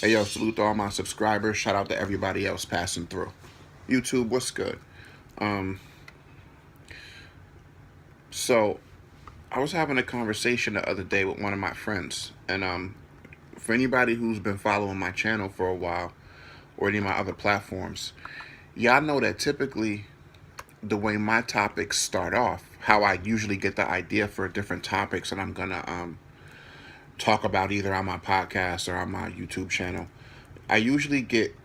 Hey yo, salute to all my subscribers. Shout out to everybody else passing through. YouTube, what's good? Um, so I was having a conversation the other day with one of my friends, and for anybody who's been following my channel for a while or any of my other platforms, y'all know that typically the way my topics start off, how I usually get the idea for different topics that I'm gonna talk about either on my podcast or on my YouTube channel. I usually get,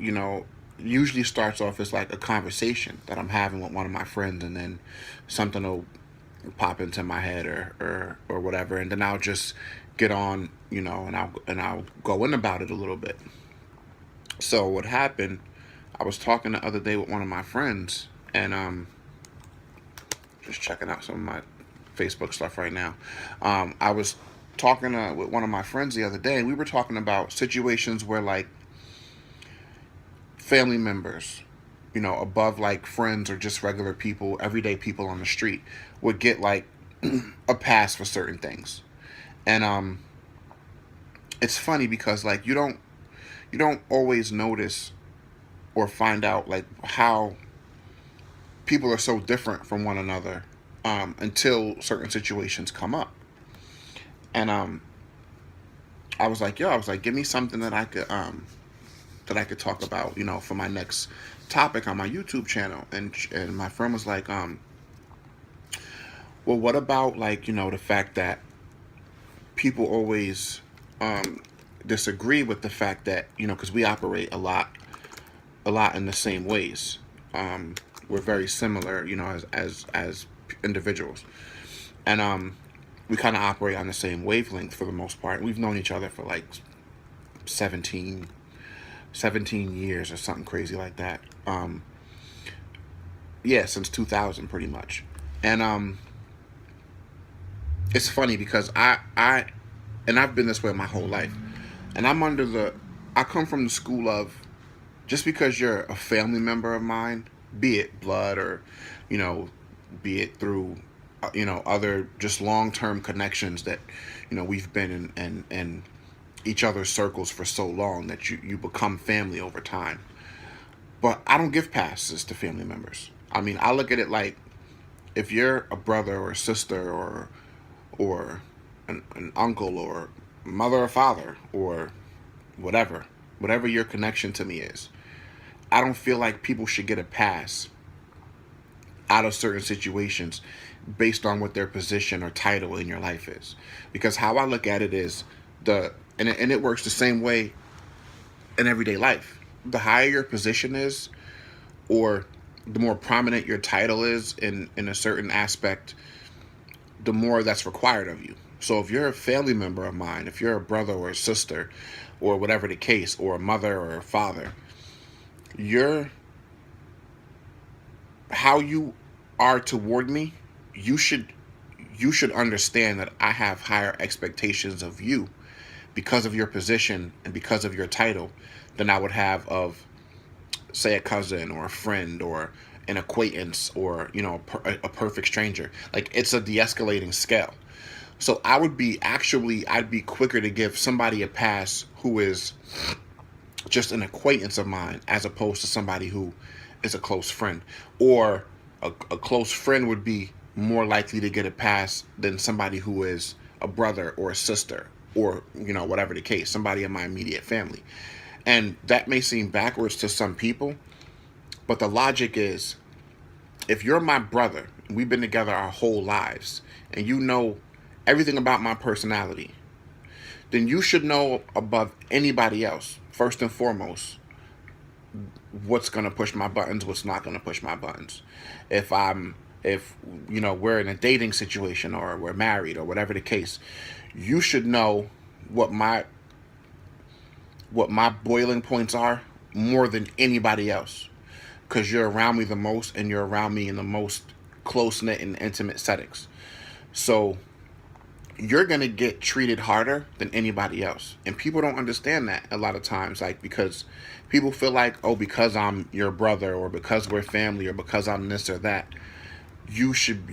usually starts off as like a conversation that I'm having with one of my friends, and then something will pop into my head or whatever, and then I'll just get on, and I'll go in about it a little bit. So what happened? I was talking the other day with one of my friends, and just checking out some of my Facebook stuff right now. I was talking with one of my friends the other day, and we were talking about situations where like family members, above like friends or just regular people, everyday people on the street, would get like a pass for certain things. And it's funny because like you don't always notice or find out like how people are so different from one another until certain situations come up. And I was like, give me something that I could talk about, for my next topic on my YouTube channel. And my friend was like, well, what about like, the fact that people always disagree with the fact that, because we operate a lot in the same ways. We're very similar, as individuals, and we kind of operate on the same wavelength for the most part. We've known each other for like 17 17 years or something crazy like that. Yeah, since 2000 pretty much. And it's funny because I've been this way my whole life. And I come from the school of, just because you're a family member of mine, be it blood or, you know, be it through, other just long-term connections that, we've been in each other's circles for so long that you become family over time. But I don't give passes to family members. I mean, I look at it like, if you're a brother or a sister or an uncle or mother or father or whatever your connection to me is, I don't feel like people should get a pass out of certain situations based on what their position or title in your life is. Because how I look at it is, and it works the same way in everyday life. The higher your position is, or the more prominent your title is in a certain aspect, the more that's required of you. So if you're a family member of mine, if you're a brother or a sister, or whatever the case, or a mother or a father, you're how you are toward me, you should you should understand that I have higher expectations of you because of your position and because of your title than I would have of, say, a cousin or a friend or an acquaintance or, a perfect stranger. Like, it's a de-escalating scale. So I'd be quicker to give somebody a pass who is just an acquaintance of mine as opposed to somebody who is a close friend. Or a close friend would be more likely to get a pass than somebody who is a brother or a sister, or, whatever the case, somebody in my immediate family. And that may seem backwards to some people, but the logic is, if you're my brother, we've been together our whole lives, and you know everything about my personality, then you should know above anybody else, first and foremost, what's going to push my buttons, what's not going to push my buttons. If I'm, if, we're in a dating situation or we're married or whatever the case, you should know what my boiling points are more than anybody else, because you're around me the most and you're around me in the most close knit and intimate settings. So you're gonna get treated harder than anybody else, and people don't understand that a lot of times. Like, because people feel like, oh, because I'm your brother or because we're family or because I'm this or that, you should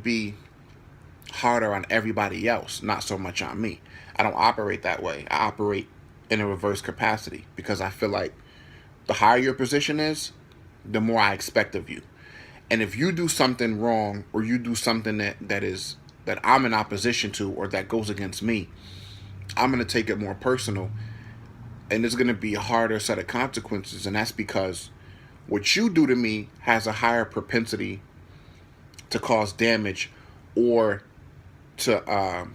be harder on everybody else, not so much on me. I don't operate that way. I operate in a reverse capacity, because I feel like the higher your position is, the more I expect of you. And if you do something wrong, or you do something that I'm in opposition to, or that goes against me, I'm gonna take it more personal, and there's gonna be a harder set of consequences. And that's because what you do to me has a higher propensity to cause damage, or to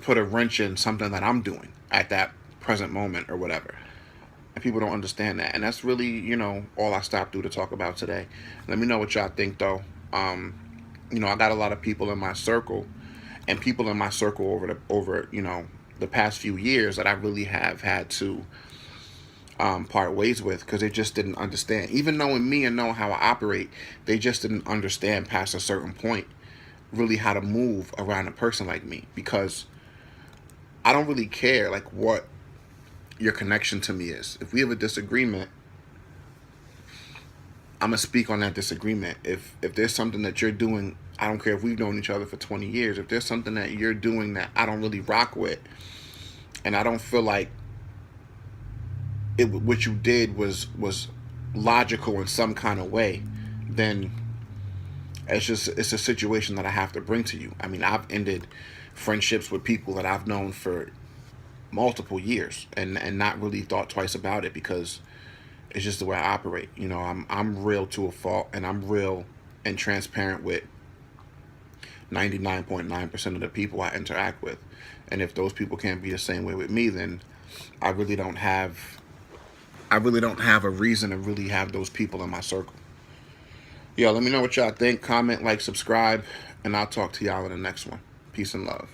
put a wrench in something that I'm doing at that present moment or whatever. And people don't understand that. And that's really, all I stopped through to talk about today. Let me know what y'all think, though. I got a lot of people in my circle, and people in my circle over the past few years that I really have had to part ways with, because they just didn't understand. Even knowing me and knowing how I operate, they just didn't understand past a certain point really how to move around a person like me, because I don't really care like what your connection to me is. If we have a disagreement, I'm gonna speak on that disagreement. If there's something that you're doing, I don't care if we've known each other for 20 years. If there's something that you're doing that I don't really rock with, and I don't feel like what you did was logical in some kind of way, then it's a situation that I have to bring to you. I mean, I've ended friendships with people that I've known for multiple years, and not really thought twice about it, because it's just the way I operate. I'm real to a fault, and I'm real and transparent with 99.9% of the people I interact with. And if those people can't be the same way with me, then I really don't have a reason to really have those people in my circle. Yo, let me know what y'all think. Comment, like, subscribe, and I'll talk to y'all in the next one. Peace and love.